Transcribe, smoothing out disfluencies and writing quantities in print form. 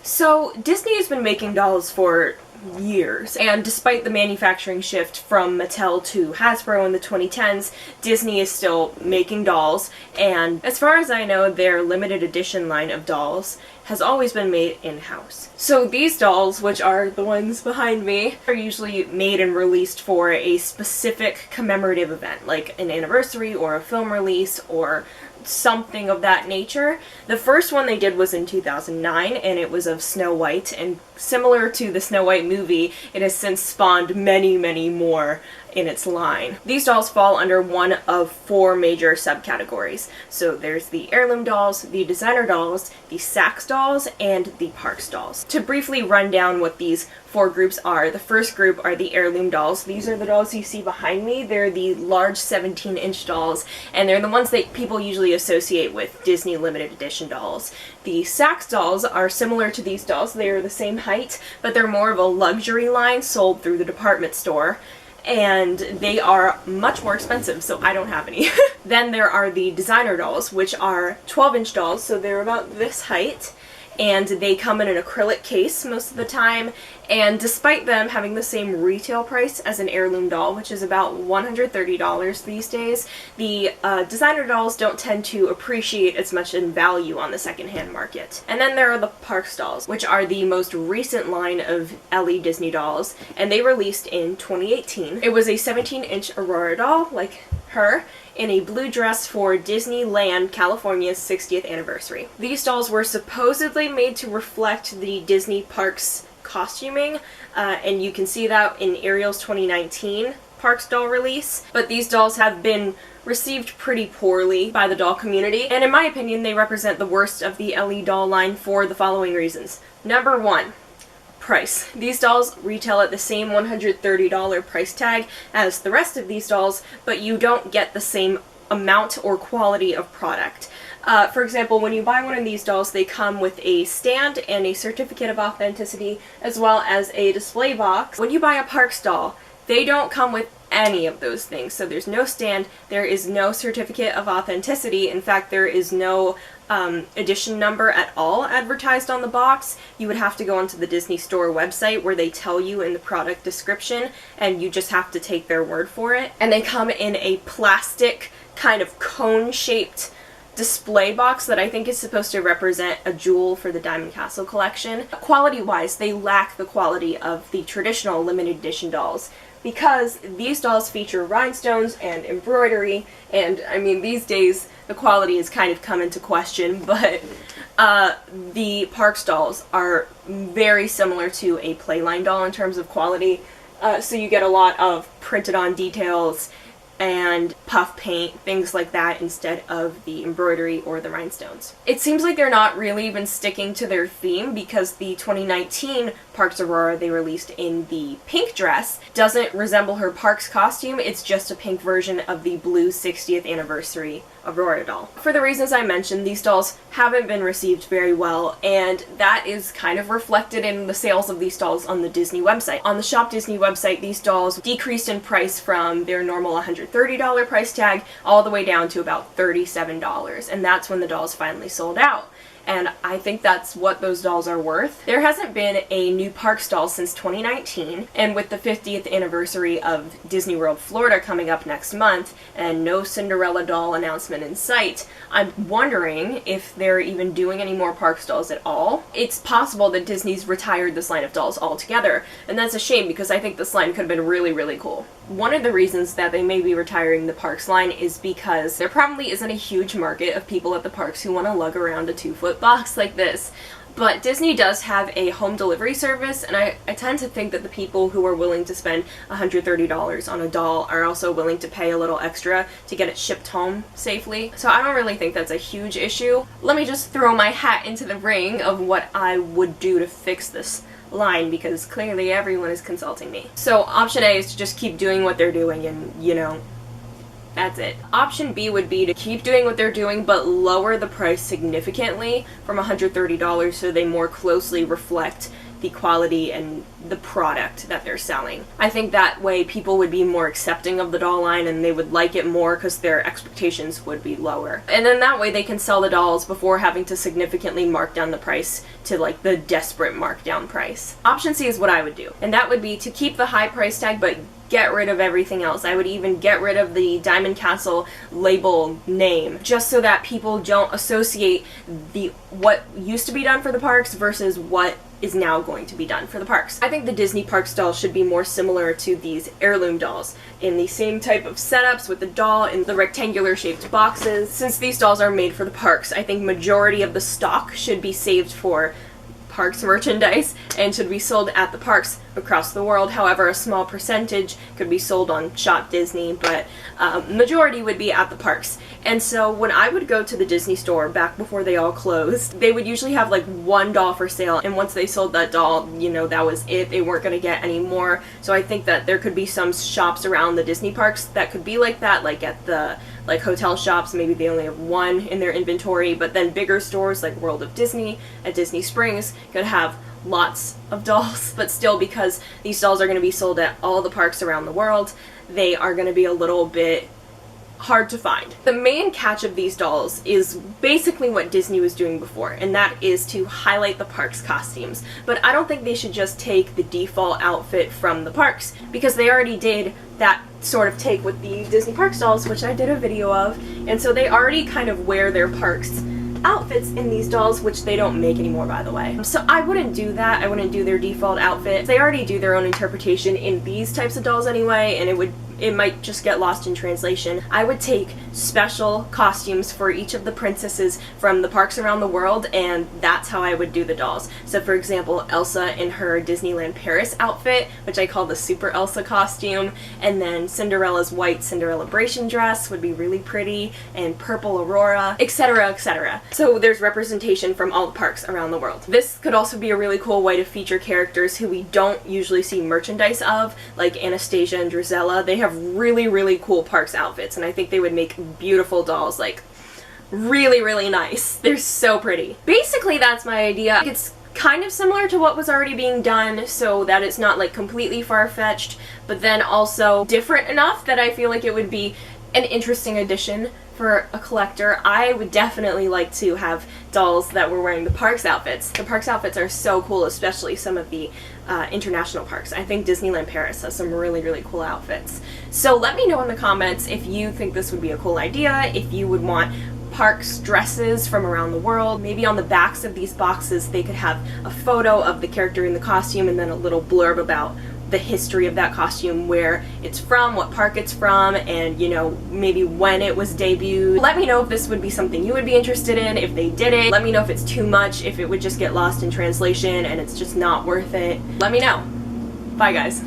So Disney has been making dolls for years, and despite the manufacturing shift from Mattel to Hasbro in the 2010s, Disney is still making dolls, and as far as I know, their limited edition line of dolls has always been made in-house. So these dolls, which are the ones behind me, are usually made and released for a specific commemorative event, like an anniversary or a film release or something of that nature. The first one they did was in 2009, and it was of Snow White, and similar to the Snow White movie, it has since spawned many, many more in its line. These dolls fall under one of four major subcategories. So there's the heirloom dolls, the designer dolls, the Sax dolls, and the Parks dolls. To briefly run down what these four groups are, the first group are the heirloom dolls. These are the dolls you see behind me. They're the large 17-inch dolls, and they're the ones that people usually associate with Disney limited edition dolls. The Sax dolls are similar to these dolls. They are the same height, but they're more of a luxury line sold through the department store, and they are much more expensive, so I don't have any. Then there are the designer dolls, which are 12-inch dolls, so they're about this height, and they come in an acrylic case most of the time, and despite them having the same retail price as an heirloom doll, which is about $130 these days, the designer dolls don't tend to appreciate as much in value on the secondhand market. And then there are the Parks dolls, which are the most recent line of LE Disney dolls, and they released in 2018. It was a 17-inch Aurora doll, like her, in a blue dress for Disneyland California's 60th anniversary. These dolls were supposedly made to reflect the Disney Parks costuming, and you can see that in Ariel's 2019 Parks doll release, but these dolls have been received pretty poorly by the doll community, and in my opinion they represent the worst of the LE doll line for the following reasons. Number one, price. These dolls retail at the same $130 price tag as the rest of these dolls, but you don't get the same amount or quality of product. For example, when you buy one of these dolls, they come with a stand and a certificate of authenticity, as well as a display box. When you buy a Parks doll, they don't come with any of those things. So there's no stand, there is no certificate of authenticity. In fact, there is no edition number at all advertised on the box. You would have to go onto the Disney Store website where they tell you in the product description, and you just have to take their word for it. And they come in a plastic kind of cone-shaped display box that I think is supposed to represent a jewel for the Diamond Castle collection. Quality-wise, they lack the quality of the traditional limited edition dolls, because these dolls feature rhinestones and embroidery, and I mean, these days the quality has kind of come into question, but the Parks dolls are very similar to a Playline doll in terms of quality, so you get a lot of printed on details and puff paint, things like that, instead of the embroidery or the rhinestones. It seems like they're not really even sticking to their theme, because the 2019 Parks Aurora they released in the pink dress doesn't resemble her Parks costume, it's just a pink version of the blue 60th anniversary Aurora doll. For the reasons I mentioned, these dolls haven't been received very well, and that is kind of reflected in the sales of these dolls on the Disney website. On the Shop Disney website, these dolls decreased in price from their normal $130 price tag all the way down to about $37, and that's when the dolls finally sold out. And I think that's what those dolls are worth. There hasn't been a new Parks doll since 2019, and with the 50th anniversary of Disney World Florida coming up next month, and no Cinderella doll announcement in sight, I'm wondering if they're even doing any more Parks dolls at all. It's possible that Disney's retired this line of dolls altogether, and that's a shame, because I think this line could have been really, really cool. One of the reasons that they may be retiring the Parks line is because there probably isn't a huge market of people at the parks who want to lug around a 2-foot box like this. But Disney does have a home delivery service, and I tend to think that the people who are willing to spend $130 on a doll are also willing to pay a little extra to get it shipped home safely. So I don't really think that's a huge issue. Let me just throw my hat into the ring of what I would do to fix this line, because clearly everyone is consulting me. So option A is to just keep doing what they're doing, and you know, that's it. Option B would be to keep doing what they're doing but lower the price significantly from $130 so they more closely reflect the quality and the product that they're selling. I think that way people would be more accepting of the doll line and they would like it more because their expectations would be lower. And then that way they can sell the dolls before having to significantly mark down the price to like the desperate markdown price. Option C is what I would do, and that would be to keep the high price tag but get rid of everything else. I would even get rid of the Diamond Castle label name, just so that people don't associate what used to be done for the parks versus what is now going to be done for the parks. I think the Disney Parks dolls should be more similar to these Heirloom dolls, in the same type of setups with the doll in the rectangular shaped boxes. Since these dolls are made for the parks, I think majority of the stock should be saved for parks merchandise and should be sold at the parks across the world. However, a small percentage could be sold on Shop Disney, but majority would be at the parks. And so when I would go to the Disney store back before they all closed, they would usually have like one doll for sale, and once they sold that doll, you know, that was it. They weren't going to get any more. So I think that there could be some shops around the Disney parks that could be like that, like at the hotel shops, maybe they only have one in their inventory, but then bigger stores like World of Disney at Disney Springs could have lots of dolls. But still, because these dolls are going to be sold at all the parks around the world, they are going to be a little bit hard to find. The main catch of these dolls is basically what Disney was doing before, and that is to highlight the parks costumes. But I don't think they should just take the default outfit from the parks, because they already did that sort of take with the Disney Parks dolls, which I did a video of, and so they already kind of wear their parks outfits in these dolls, which they don't make anymore, by the way. So I wouldn't do that. I wouldn't do their default outfit. They already do their own interpretation in these types of dolls anyway, and it might just get lost in translation. I would take special costumes for each of the princesses from the parks around the world, and that's how I would do the dolls. So for example, Elsa in her Disneyland Paris outfit, which I call the Super Elsa costume, and then Cinderella's white Cinderellabration dress would be really pretty, and purple Aurora, etc., etc. So there's representation from all the parks around the world. This could also be a really cool way to feature characters who we don't usually see merchandise of, like Anastasia and Drizella. They have really, really cool parks outfits, and I think they would make beautiful dolls, like really, really nice. They're so pretty. Basically, that's my idea. It's kind of similar to what was already being done, so that it's not like completely far-fetched, but then also different enough that I feel like it would be an interesting addition for a collector. I would definitely like to have dolls that were wearing the parks outfits. The parks outfits are so cool, especially some of the international parks. I think Disneyland Paris has some really, really cool outfits. So let me know in the comments if you think this would be a cool idea, if you would want parks dresses from around the world. Maybe on the backs of these boxes they could have a photo of the character in the costume and then a little blurb about the history of that costume, where it's from, what park it's from, and you know, maybe when it was debuted. Let me know if this would be something you would be interested in, if they did it. Let me know if it's too much, if it would just get lost in translation and it's just not worth it. Let me know. Bye guys.